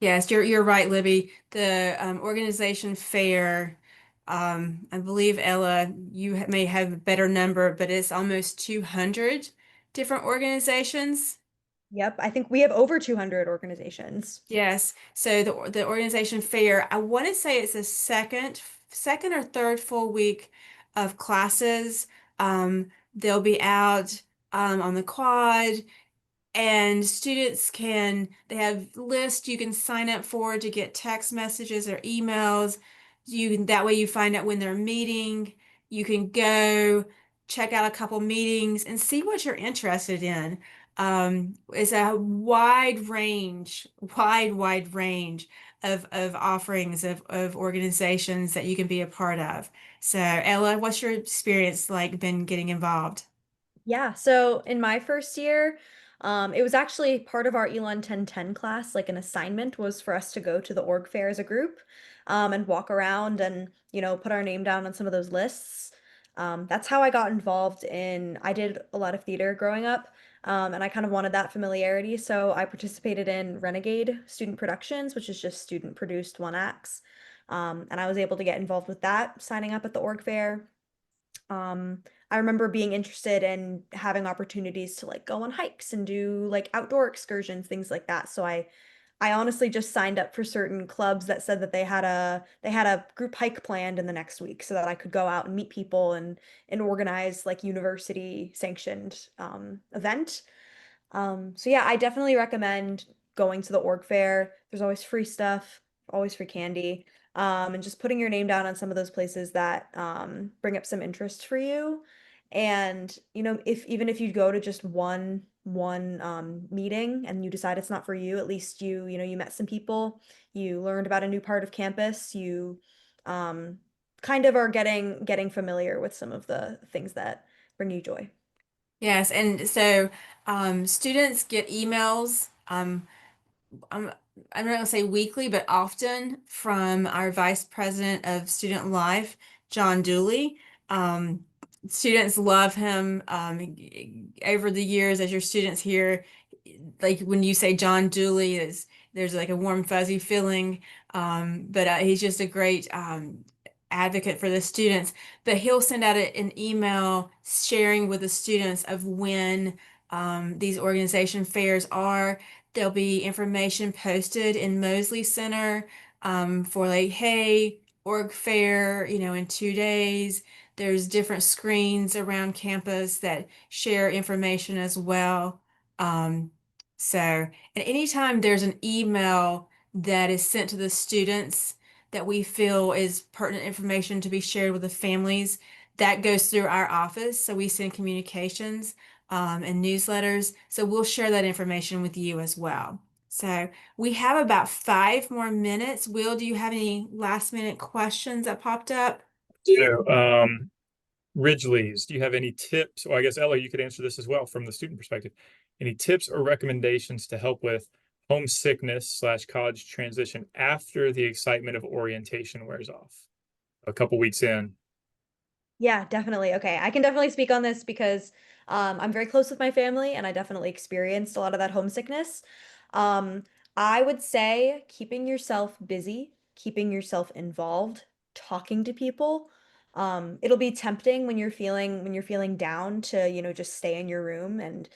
Yes, you're right, Libby. The organization fair, I believe, Ella, you may have a better number, but it's almost 200 different organizations. Yep, I think we have over 200 organizations. Yes, so the organization fair, I want to say it's a second or third full week of classes. They'll be out on the quad, and students they have lists you can sign up for to get text messages or emails. That way you find out when they're meeting, You can go check out a couple meetings and see what you're interested in. It's a wide range of offerings of organizations that you can be a part of. So, Ella, what's your experience like been getting involved? Yeah, so in my first year, it was actually part of our Elon 1010 class, like an assignment was for us to go to the org fair as a group, and walk around and, put our name down on some of those lists. That's how I got involved I did a lot of theater growing up, and I kind of wanted that familiarity, so I participated in Renegade Student Productions, which is just student produced one acts. And I was able to get involved with that, signing up at the org fair. I remember being interested in having opportunities to like go on hikes and do like outdoor excursions, things like that. So I honestly just signed up for certain clubs that said that they had a group hike planned in the next week so that I could go out and meet people and organize like university sanctioned event. So yeah, I definitely recommend going to the org fair. There's always free stuff, always free candy, and just putting your name down on some of those places that bring up some interest for you. And if even if you go to just one meeting and you decide it's not for you, at least you met some people, you learned about a new part of campus, you um, kind of are getting familiar with some of the things that bring you joy. Yes, and so students get emails. I'm, I'm not gonna say weekly, but often from our Vice President of Student Life, John Dooley. Um, Students love him. Over the years, as your students hear, like when you say John Dooley, there's like a warm fuzzy feeling. But he's just a great advocate for the students. But he'll send out an email sharing with the students of when these organization fairs are. There'll be information posted in Mosley Center for like, hey, org fair, in 2 days. There's different screens around campus that share information as well. Um, and anytime there's an email that is sent to the students that we feel is pertinent information to be shared with the families, that goes through our office. So we send communications and newsletters. So we'll share that information with you as well. So we have about 5 more minutes. Will, do you have any last minute questions that popped up? Ridgely's, do you have any tips? Or I guess Ella, you could answer this as well from the student perspective. Any tips or recommendations to help with homesickness slash college transition after the excitement of orientation wears off? A couple weeks in. Yeah, definitely. Okay. I can definitely speak on this because I'm very close with my family and I definitely experienced a lot of that homesickness. Um, I would say keeping yourself busy, keeping yourself involved, talking to people. It'll be tempting when you're feeling down to, just stay in your room and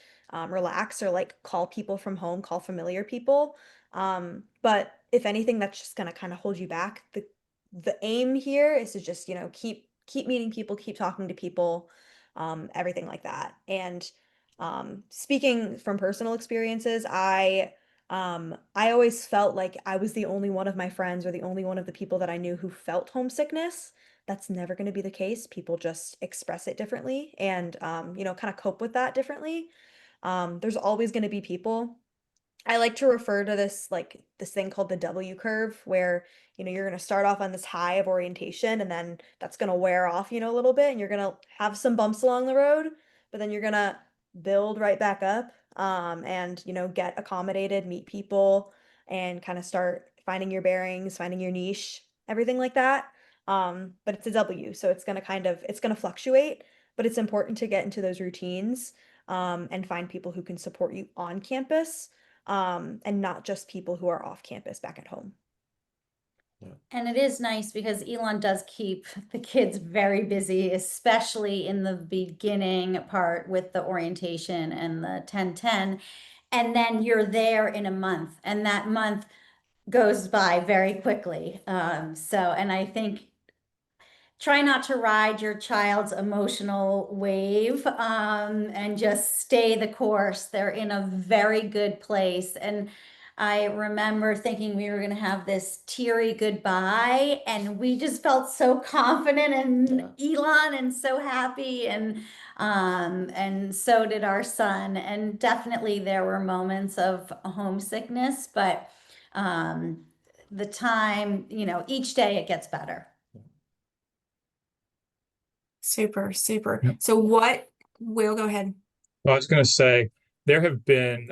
relax or like call people from home, call familiar people. But if anything, that's just gonna kind of hold you back. The aim here is to just, keep meeting people, keep talking to people, everything like that. And speaking from personal experiences, I always felt like I was the only one of my friends or the only one of the people that I knew who felt homesickness. That's never going to be the case. People just express it differently and kind of cope with that differently. There's always going to be people. I like to refer to this thing called the W curve where, you're going to start off on this high of orientation and then that's going to wear off, a little bit and you're going to have some bumps along the road, but then you're going to build right back up and, get accommodated, meet people and kind of start finding your bearings, finding your niche, everything like that. But it's a W, so it's going to fluctuate, but it's important to get into those routines and find people who can support you on campus and not just people who are off campus back at home. And it is nice because Elon does keep the kids very busy, especially in the beginning part with the orientation and the 1010. And then you're there in a month, and that month goes by very quickly. And I think try not to ride your child's emotional wave and just stay the course. They're in a very good place. And I remember thinking we were going to have this teary goodbye, and we just felt so confident in Elon and so happy, and so did our son. And definitely there were moments of homesickness, but the time, each day it gets better. Super, super. Yep. So Will, go ahead. Well, I was going to say there have been,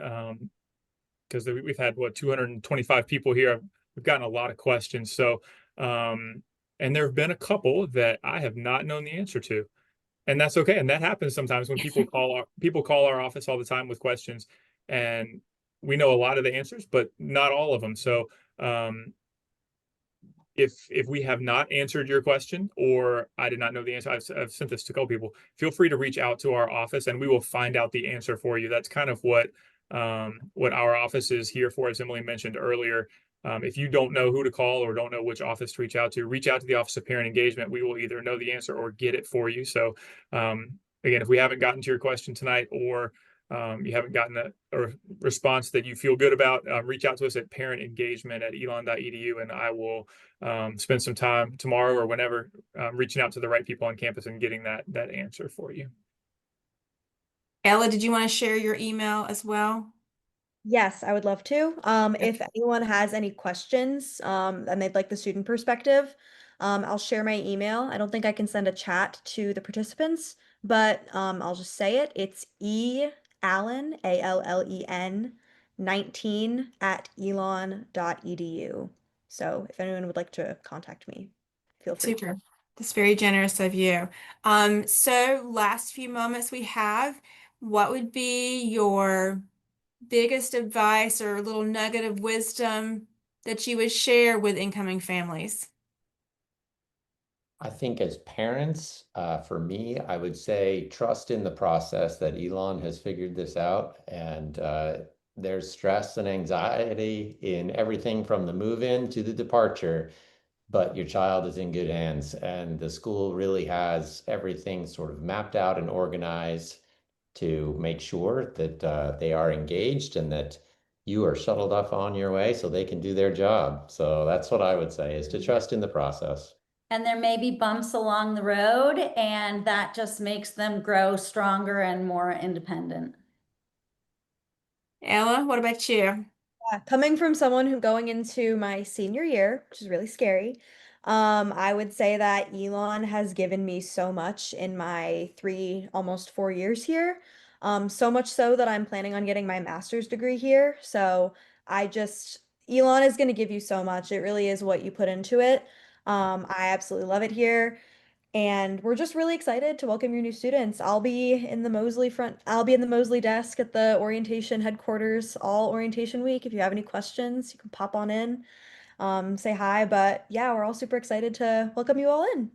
because we've had 225 people here. We've gotten a lot of questions. So, and there have been a couple that I have not known the answer to, and that's okay. And that happens sometimes when people call our office all the time with questions, and we know a lot of the answers, but not all of them. So, if we have not answered your question or I did not know the answer, I've sent this to a couple people. Feel free to reach out to our office and we will find out the answer for you. That's kind of what our office is here for, as Emily mentioned earlier. If you don't know who to call or don't know which office to reach out to the Office of Parent Engagement. We will either know the answer or get it for you. So again, if we haven't gotten to your question tonight or you haven't gotten a response that you feel good about, reach out to us at parentengagement@elon.edu, and I will spend some time tomorrow or whenever reaching out to the right people on campus and getting that answer for you. Ella, did you want to share your email as well? Yes, I would love to. If anyone has any questions, and they'd like the student perspective, I'll share my email. I don't think I can send a chat to the participants, but I'll just say it. It's Allen, ALLEN, 19@elon.edu. So if anyone would like to contact me, feel free. Super. That's very generous of you. So last few moments we have, what would be your biggest advice or little nugget of wisdom that you would share with incoming families? I think as parents, for me, I would say trust in the process that Elon has figured this out. And there's stress and anxiety in everything from the move-in to the departure, but your child is in good hands. And the school really has everything sort of mapped out and organized to make sure that they are engaged and that you are shuttled off on your way so they can do their job. So that's what I would say, is to trust in the process. And there may be bumps along the road, and that just makes them grow stronger and more independent. Ella, what about you? Yeah, coming from someone who going into my senior year, which is really scary, I would say that Elon has given me so much in my almost 4 years here. So much so that I'm planning on getting my master's degree here. So Elon is going to give you so much. It really is what you put into it. I absolutely love it here. And we're just really excited to welcome your new students. I'll be in the Mosley desk at the orientation headquarters all orientation week. If you have any questions, you can pop on in, say hi. But yeah, we're all super excited to welcome you all in.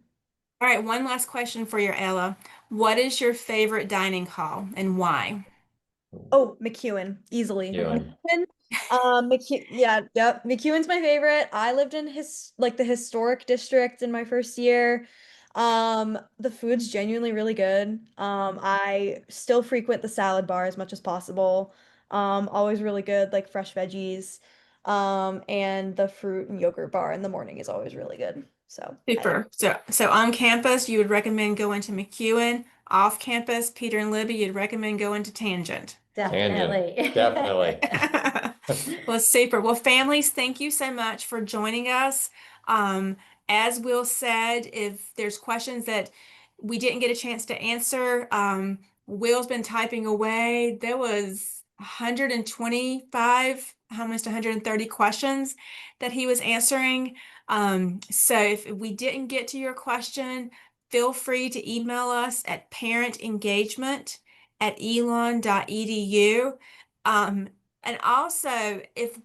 All right, one last question for your Ella. What is your favorite dining hall and why? Oh, McEwen, easily. Ewan. Yeah, yep. McEwen's my favorite. I lived in the historic district in my first year. The food's genuinely really good. I still frequent the salad bar as much as possible. Always really good, like fresh veggies. And the fruit and yogurt bar in the morning is always really good. So Super. So on campus, you would recommend going to McEwen. Off campus, Peter and Libby, you'd recommend going to Tangent. Definitely. Definitely. Well, super. Well, families, thank you so much for joining us. As Will said, if there's questions that we didn't get a chance to answer, Will's been typing away. There was 125, almost 130 questions that he was answering. So if we didn't get to your question, feel free to email us at parentengagement@elon.edu. And also, if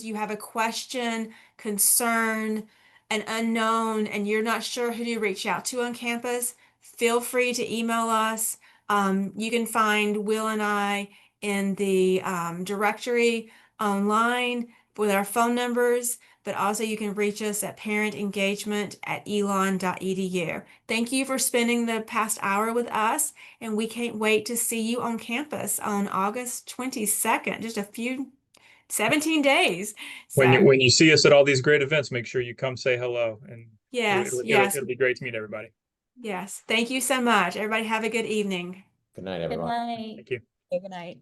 you have a question, concern, an unknown, and you're not sure who to reach out to on campus, feel free to email us. You can find Will and I in the directory online with our phone numbers, but also you can reach us at parentengagement@elon.edu. Thank you for spending the past hour with us, and we can't wait to see you on campus on August 22nd, just a few 17 days. When So you see us at all these great events, make sure you come say hello, and yes, it'll, yes, it'll be great to meet everybody. yes. Thank you so much. Everybody have a good evening. Good night, Good everyone. night. Thank you. Good night.